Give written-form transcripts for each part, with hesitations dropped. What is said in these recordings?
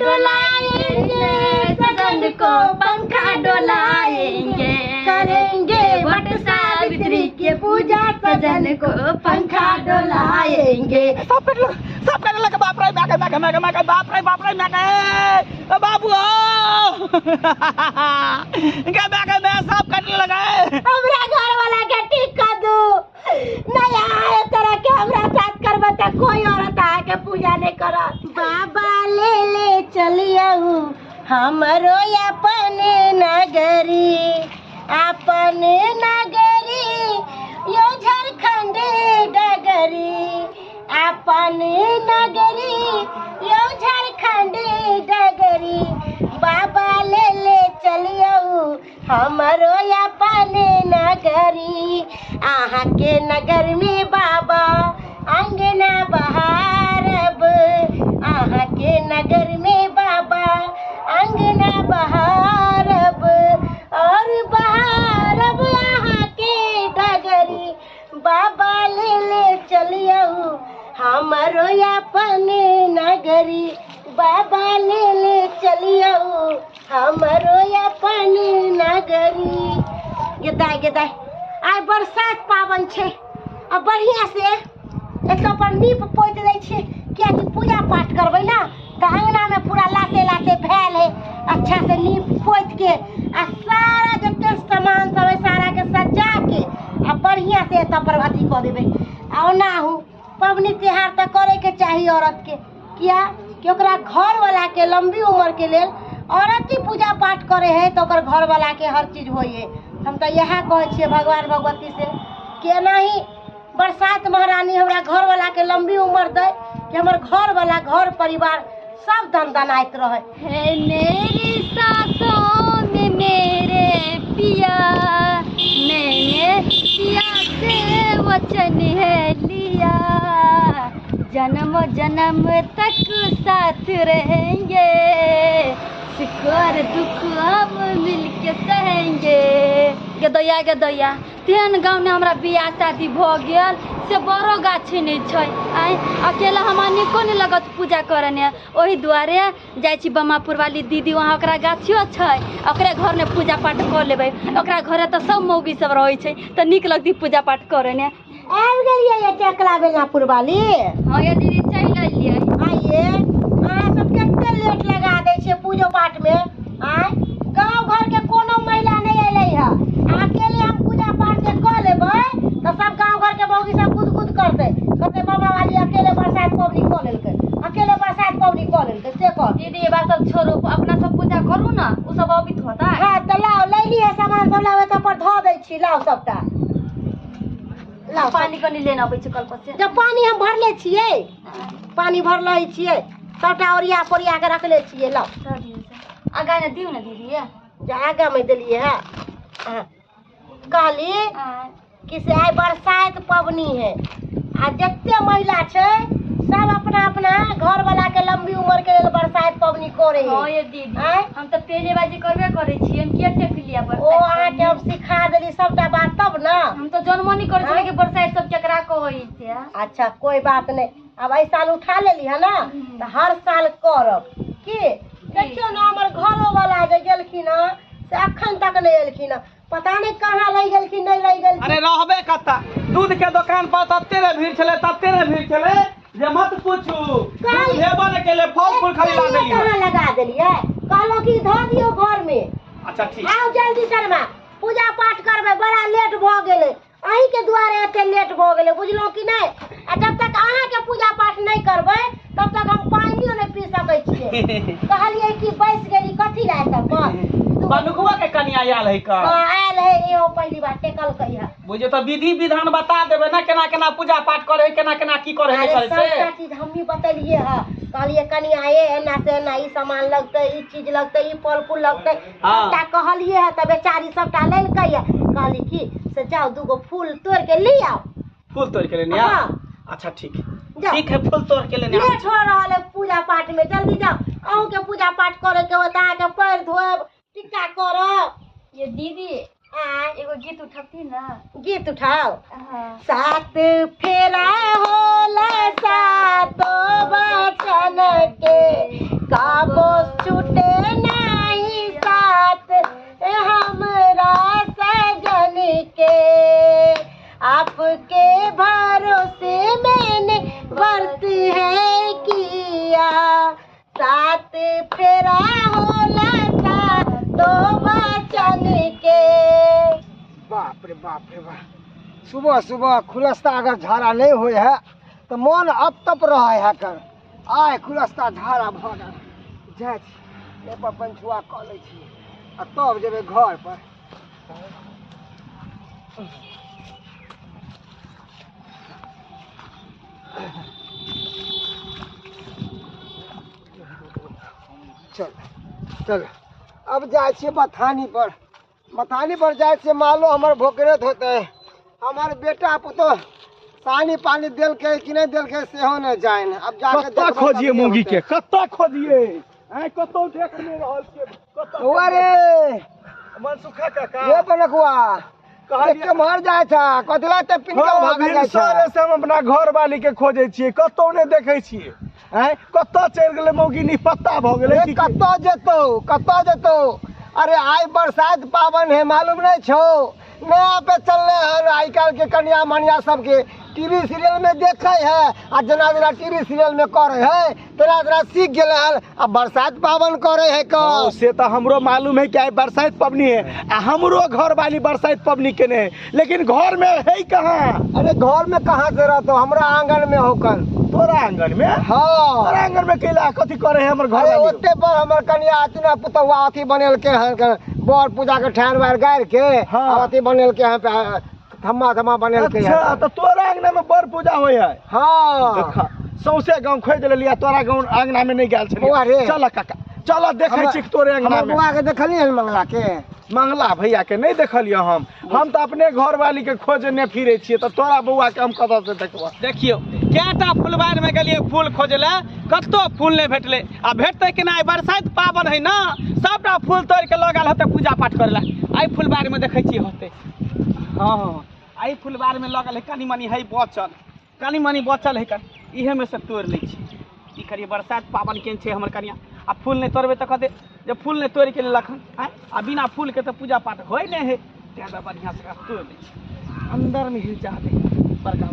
डोलाएंगे सजन को पंखा डोलाएंगे, करेंगे वट सावित्री की पूजा सजन को पंखा डोलाएंगे। सब करने लगे बाप रे मैं बाप रे मैं बाबू मैं सब करने लगे। हमरा घर वाला के टिक्का दो नहीं आए तरह के हमरा साथ करबा त कोई औरत आके पूजा नहीं करत। बाबा ले चलियऊ हमरो अपने नगरी, अपने नगरी यो झारखंड डगरी, अपने नगरी यो झारखंड डगरी। बाबा ले चलियऊ हमरो अपने नगरी, आहा के नगर में बाबा अंगना बहारब, आहा के नगर में बाबा अंगना बहारब और बहारब आहा के डगरी। बाबा ले चलियऊ हमरो अपने नगरी, बाबा ले चलियऊ हमरो अपने नगरी। गेदाय आइ बरसात पावन छे, अब बढ़िया से एक पर नीप पोत दै छे, क्या कि पूजा पाठ करबै ना तो अंगना में पूरा लाते भैल है। अच्छा से नीप पोत के आ सारा जते सामान सब है सारा के सजा के आ बढ़िया से एत पर अथी क देबै। आ ओनाहु पबनी त्योहार तो करे के चाहिए औरत के, किया कि ओकरा घर वाला के लंबी उम्र के लेल औरत ही पूजा पाठ करे है तो ओकर घर वाला के हर चीज होई है। हम तो यह कहे छे भगवान भगवती से कि नहीं बरसात महारानी हमरा घर वाला के लंबी उम्र दे कि हमर घर वाला घर परिवार सब दनदनाइत रहे। है मेरी सासों में मेरे पिया, मैंने पिया से वचन है लिया, जन्म जन्म तक साथ रहेंगे, सुख और दुख हम मिलके सहेंगे। गदया तेहन गाँव में हमरा बियाह शादी भ गेल से बड़ो गाछी नहीं छै, आइ अकेला हमरा निको नहीं लगत पूजा करने। ओही दुआरे जाइ छी बमापुर वाली दीदी, वहाँ ओकरा गाछियो छै, ओकरे घर में पूजा पाठ कर लेबै। ओकरा घरे तो सब मौगी सब रहै छै तो निक लगती पूजा पाठ करने। आबि गेलियै ये टकला बेलापुर वाली। हाँ ये दीदी चल अइलियै। आइए अहाँ सब कते लेट लगा दै छियै पूजो पाठ में। आइ गाँव घर के कोनो महिला नहीं अइलै है, अकेले हम पूजा पाठ जे कर लेबै तो सब गाँव घर के मौगी सब गुद करते कहते बाबा वाली अकेले बरसात पबनी कर लेलकै, अकेले बरसात पबनी कर लेलकै। से कर दीदी ये बात सब छोड़ो, अपना सब पूजा करू ना, उ सब अबित होता है। हां त लाओ लैली है सामान सब लावे त पर ध दै छी, लाओ सबटा लाओ। पानी कनी लेना आबै छै कल पर से। जब पानी हम भरले छियै, पानी भरले छियै सबटा ओरिया पोरिया के रखले छियै, लाओ आगा ने दियौ ना दीदी। जा आगा में देलिए है कहली कि से आइ बरसात पबनी है आ जते महिला छै सब अपना अपना घर वाला के लंबी उम्र के लेल बरसात पबनी करे है। हां ये दीदी हम तो पहले बाजी करबे करे छी, हम के टेक लिया बरसात। ओ आहा के हम सिखा देली सबटा बात तब ना, हम तो जन्म नहीं करे छले कि बरसात सब केकरा कहै छै। अच्छा कोई बात नहीं, अब ऐ साल उठा लेली है ना तो हर साल करब की। देखियो ना हमर घरो वाला जे गेलखिन से अखन तक नहीं एलखिन, पता नहीं कहाँ रह गेलखिन नहीं रह गेलखिन। अरे रहबे कता दूध के दुकान पर तत्ते रे भीड़ चले जे मत पूछू। दूध लेबो ने के लिए फल फूल खरीदा देली, कहाँ लगा देलिए, कहलो कि ध दियो घर में। अच्छा ठीक आओ जल्दी शर्मा पूजा पाठ करबे, बड़ा लेट भ गेले अही के दुआरे एते लेट भ गेले, बुझलो कि नहीं। आ जब तक अहाँ के पूजा पाठ नहीं करबे तब तक हम पानियो नहीं पी सकै छियै। कहलिए कि बैस गेली कथी ला त पर बनुकवा के कन्या आयल है का। आयल है यो पहली बार टेकल कहिया। बुझे तो विधि विधान बता देबे ना, केना केना पूजा पाठ करे, केना की करे है करे से। सब चीज हम ही बतलिए है, कहलिए कन्या ए एना से एना ई सामान लगते, ई चीज लगते, ई फल फूल लगते, सबटा कहलिए है त बेचारी सबटा लेलकै है। कहली कि से जाओ दूगो फूल तोड़ के ले आओ। फूल तोड़ के लेने आ। अच्छा ठीक है फूल तोड़ के लेने आ। लेट हो रहल है पूजा पाठ में, जल्दी जाओ। अहूँ के पूजा पाठ करे के होता है के पैर धोब टिक्का करब। ये दीदी एगो गीत उठती ना। गीत उठाओ। हाँ। सात फेरा होला सातो बचन के काबो छूटे नहीं साथ हमरा सजन के आपके भरोसे मैंने व्रत है किया सात फेरा होला सातो बचन के। बाप रे वाह, सुबह सुबह खुलस्ता अगर झाड़ा नहीं हुए है तो मन अब तप रहा है कर आय खुलस्ता झाड़ा भर जाए पर पंछुआ कऽ लै छी आ तब जेबै घर पर। चल चल अब जाए छियै मथानी पर जाए से मालो हमर भोकरेत होते हमार बेटा पुतो पानी पानी दिल के कि नहीं दिल के सेहो नहीं जाए अब जाके कत्ता खोजिए मूंगी के कत्ता खोजिए हैं कत्तो देख नहीं रहल के कत्ता अरे मन सुखा काका ये बनकुआ देख के मर जाए था कतला ते पिनका भाग जाए सारे से हम अपना घर वाली के खोजे छिए कत्तो नहीं देखे छिए हैं कत्ता चल गेले मौगी नी पत्ता भ गेले कत्तो जेतो अरे आई बरसात पावन है मालूम नहीं छो नया पे चल रहे हैं आई काल के कन्या मनिया सबके टीवी सीरियल में देखे है आ जना जना टीवी सीरियल में करे है तेरा तेरा सीख गए है अब बरसात पावन करे है को से तो हमरो मालूम है कि आई बरसात पबनी है आ हमरो घर वाली बरसात पबनी केने है लेकिन घर में है कहाँ। अरे घर में कहाँ से रहते हमरा आंगन में होकर तोरा आंगन में हाँ तोरा आंगन में कैला कथी करे है हमर घर अरे वाली ओते पर हमर कन्या अतना पुतवा अथी बनेल के है बर पूजा के ठान बार गाड़ के हाँ। अथी बनेल के है पे थम्मा बनेल के है। अच्छा तो तोरा आंगना में बर पूजा होय है। हाँ देखा सौसे गांव खोज लेलिया तोरा गांव आंगना में नहीं गेल बौआ रे। छलिए चल काका चल देखे छी तोरे आंगना में बुआ के देखली है मंगला के मंगला भैया के नहीं देखलियो हम तो अपने घर वाली के खोजने फिरे छिए तो तोरा बउआ के हम कतौ से देखबो। देखियो केटा फुलबार में गेलिए फूल खोजले कत्तो फूल नहीं भेटले आ भेटते कि नहीं बरसात पावन है ना सबटा फूल तोड़ के लगल होते पूजा पाठ करेला आई फुलबार में देखे छिए होते। हाँ आई फुलबार में लगल है कनी मनी है बचल है इहे में से तोड़ लै छी की करिए बरसात पावन केन छे हमर कनिया आ फूल नहीं तोड़बे तो कहते जब फूल नहीं तोड़ के लखन आ बिना फूल के तो पूजा पाठ होय नहीं है ज्यादा बढ़िया से तोड़ लै छी अंदर में हिल जाते बड़का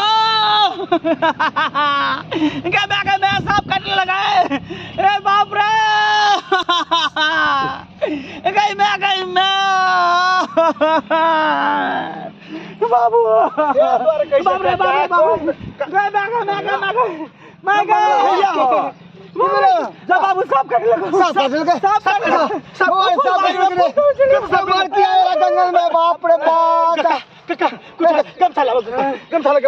बाबू सब कटने लगा है बाप रे बाबू जब बाबू सब कट लगा सब जंगल में बाप रे बाप गमछा लगे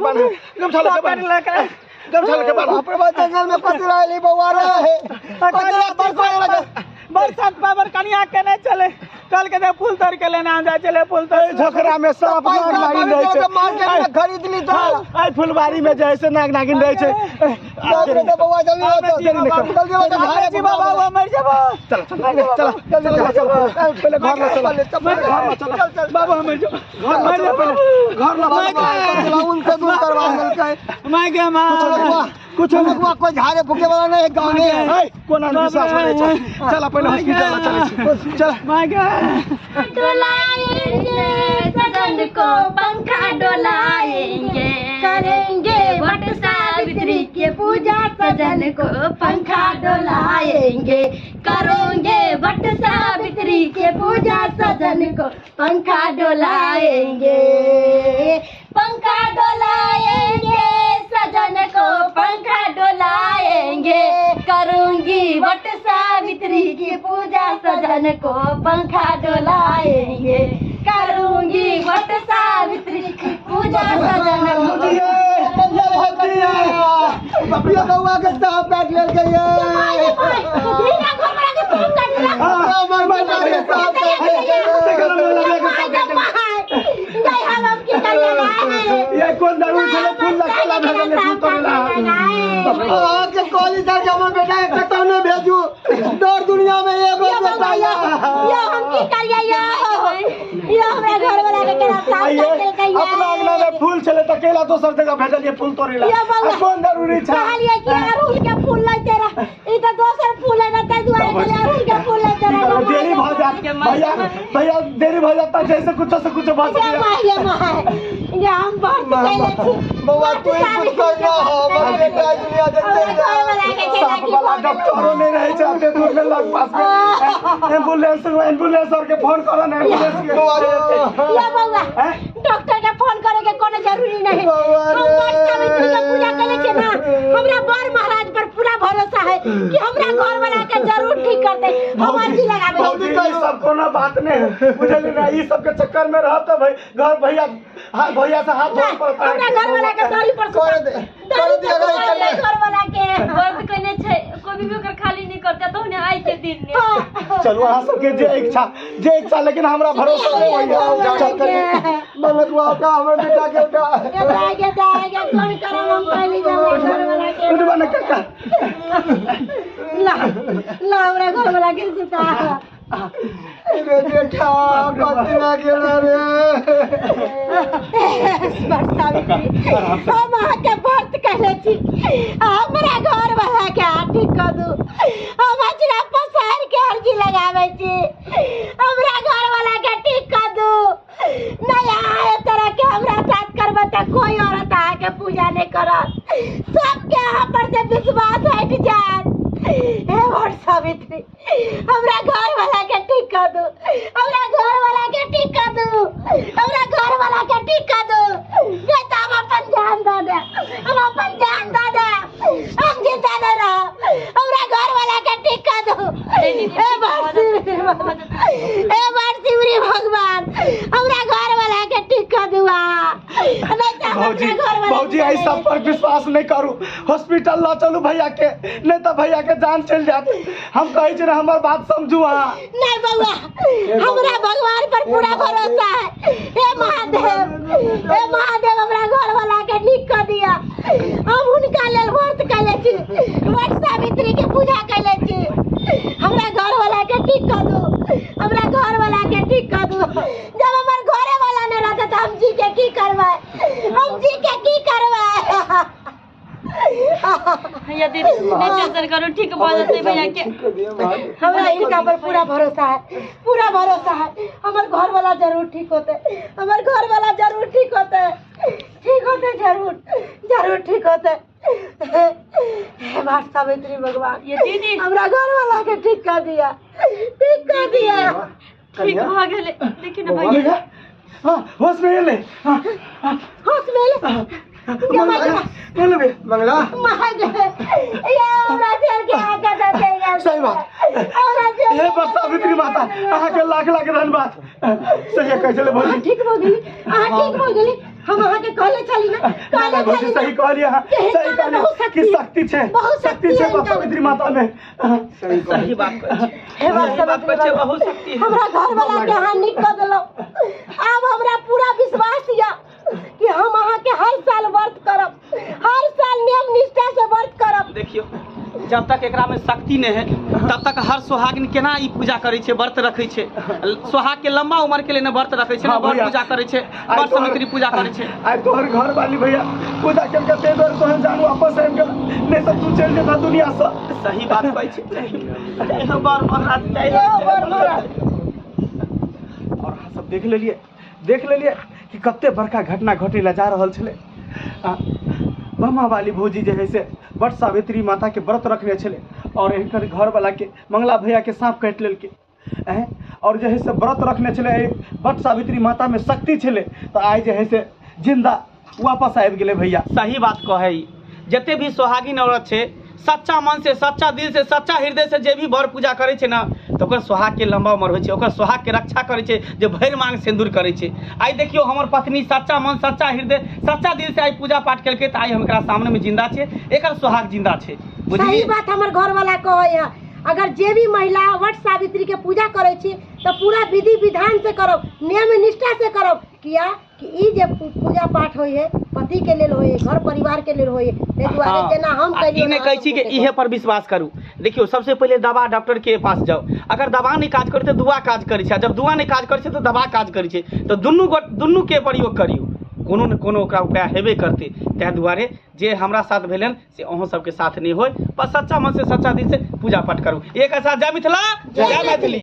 जंगल में कचरा ली बउआ बरसात पावर कनिया के नहीं चले कल के दे फूल तोड़ के लेना जा चले फूल तोड़ झोकरा में सब नागिन रहे छे मार्केट में खरीद ली तो आई फुलबारी में जैसे नागिन रहे छे बउआ जल्दी बाबा मर जाबो चल पहले घर चल बाबा मर जा घर उनसे दूर करवा देलकै मैं के मां कुछ कोई झाड़े फूके वाला नहीं है गाँव में कोना विश्वास नहीं चल पहले हॉस्पिटल चल डोलाएंगे सजन को पंखा डोलाएंगे करेंगे वट सावित्री की पूजा सजन को पंखा डोलाएंगे करेंगे वट सावित्री की पूजा सजन को पंखा डोलाएंगे पंखा डोलाएंगे सजन को पंखा डोलाएंगे करूंगी वट सावित्री की पूजा सजन को पंखा डोलाएंगे करूंगी वट सावित्री की पूजा सजन को बउआ के साथ बैठ ले गई कौन जरूर चले फूल लगा भेजले फूल तोड़ला के कॉलेज जा हमर बेटा कतौ न भेजू दौड़ दुनिया में एगो बेटा यो हम की करिए यो हमरा घर वाला के केना साथ चल गई अपना अंगना में फूल चले त केला दोसर जगह भेजलिए फूल तोड़ला कौन जरूरी छ कहलिए कि अड़हुल के फूल लेते रह ई त दोसर फूल है न त दुआरे के अड़हुल के फूल लेते रह देरी भ जात भैया देरी भ जाता जैसे कुछ से कुछ बात ये ये हम बहुत कहले छी बउआ तू कुछ कर ना हो हमर बेटा दुनिया देखते साफ वाला डॉक्टरों नहीं रहे जाते दूर में लग पास में एम्बुलेंस और के फोन करो ना एम्बुलेंस के ये बउआ डॉक्टर के फोन करे के कोनो जरूरी नहीं हम बड़ सावित्री के पूजा करे छे ना हमरा बड़ महाराज पर पूरा भरोसा है कि हमरा घर वाला के जरूर ठीक कर दे हम अर्जी लगाबे भौजी ई सब कोनो बात नहीं बुझली ना ई सब के चक्कर में रहत भाई घर भैया से हाथ धोए पड़ता है हमरा घर वाला के दरी पर कर दे अगर घर वाला के वर्त कने छै कोई भी ओकर खाली नहीं करते तो ने आइ के दिन ने चलो अहाँ सबके जे इच्छा लेकिन हमरा भरोसा नहीं होइया चल कर मनवा का हमर बेटा के के कौन करम हम पहली जब घर वाला के उठवा न काका ला हमरा घर वाला के सुता रे बेटा कतना गेला रे हम आके व्रत कहले छी हमरा घर वाला के ठीक कर दू हम अजरा पसार के अर्जी लगावे छी हमरा घर वाला के ठीक कर दू नहीं आए तरह के हमरा साथ करबे त कोई औरत आके पूजा नहीं करत सबके यहाँ पर से विश्वास हट जात हे वोट सावित्री हमरा घर वाला के ठीक कर दो हमरा घर वाला के ठीक कर दो हमरा घर वाला के ठीक कर दो नहीं तो हम अपन जान दे दे हम अपन जान दे दे हम जिंदा न रह हमरा घर वाला के ठीक कर दो हे शिवरी भगवान हमरा घर वाला के ठीक कर दो भौजी आई सब पर विश्वास नहीं करू हॉस्पिटल ला चलू भैया के नहीं तो भैया के जान चल जात हम कहे छ हमर बात समझू अहाँ नहीं बउआ हमरा भगवान पर पूरा भरोसा है हे महादेव हमरा घर वाला के ठीक कर दिया हम उनका लेल व्रत कैले छी व्रत सावित्री के पूजा कैले छी हमरा घर वाला के ठीक कर दो हमरा घर वाला के ठीक कर दो जब हमर घरे वाला नहीं रहता तो हम जी के की करबै हम जी के की करबै भैया दीदी नहीं टेंशन करो ठीक भ जते भैया के हमरा इनका पर पूरा भरोसा है हमर घर वाला जरूर ठीक होते हमर घर वाला जरूर ठीक होते जरूर ठीक होते हे मां सावित्री भगवान ये दीदी हमरा घर वाला के ठीक कर दिया ठीक भ गेले देखिए ना भैया हां होश में ले मंगला ये हमरा चल के आके देगा सही बात हे बस सावित्री माता अहाँ के लाख धन्यवाद सही कह चले भौजी ठीक हो गेली हम अहाँ के कहले चली ना भौजी सही कहलिए अहाँ सही कहलिए कि शक्ति छे बस सावित्री माता में सही बात हे बात छै बहुत शक्ति है हमरा घर वाला के अहाँ निक कर देलो अब हमरा पूरा विश्वास या कि हम अहाँ के हर साल व्रत करब हर साल नियम निष्ठा से व्रत करब देखियो जब तक एकरा में शक्ति नहीं है तब तक हर सुहागिन केना ई पूजा करे छे व्रत रखे छे सुहाग के लंबा उम्र के लिए न व्रत रखे छे न व्रत पूजा करे छे व्रत सावित्री पूजा करे छे आज तोहर घर वाली भैया पूजा करके दे दो तो हम जान वापस आएंगे नहीं तो तू चल जा दुनिया से सही बात कहै छे बार महाराज और सब देख लेलिए कि कते बड़का घटना घटे ला जा रहल छले ब्रह्मा वाली भौजी जे है से वट सावित्री माता के व्रत रखने छले और इनकर घर वाला के मंगला भैया के सांप काट लेल के और जे है से व्रत रखने छले वट सावित्री माता में शक्ति छले तो आज जे है से जिंदा वापस आबि गेले भैया सही बात कहे जते भी सुहागिन औरत छे सच्चा मन से सच्चा दिल से सच्चा हृदय से जे भी वर पूजा करे छे ना तो ओकर सुहाग के लंबा उम्र होइ छे ओकर सुहाग के रक्षा करे छे जे भरि मांग सिंदूर करे छे आई देखियो हमर पत्नी सच्चा मन सच्चा हृदय सच्चा दिल से आई पूजा पाठ करके तो आई हमरा सामने में जिंदा छे एकर सुहाग जिंदा छे सही बात हमर घर वाला कहे अगर जे भी महिला वट सावित्री के पूजा करे छी तो पूरा विधि विधान से करब, नियम निष्ठा से करब। किया कि ई जे पूजा पाठ होई है पति के लेल होई है, घर परिवार के लेल होई है, ते दुआरे जेना हम कहियो इने कहै छी कि इहे पर विश्वास करू। देखियो सबसे पहले दवा डॉक्टर के पास जाओ, अगर दवा नहीं काज करे तो दुआ काज करे छै, जब दुआ नहीं काज करे छै तो दवा काज करे छै, तो दुनू के प्रयोग करियो, कोनो न कोनो ओकरा उपाय हेबे करते। तै दुआरे जे हमरा साथ भेलन से अहों सबके साथ नहीं होय, बस सच्चा मन से सच्चा दिल से पूजा पाठ करू। एक साथ जय मिथिला, जय मैथिली।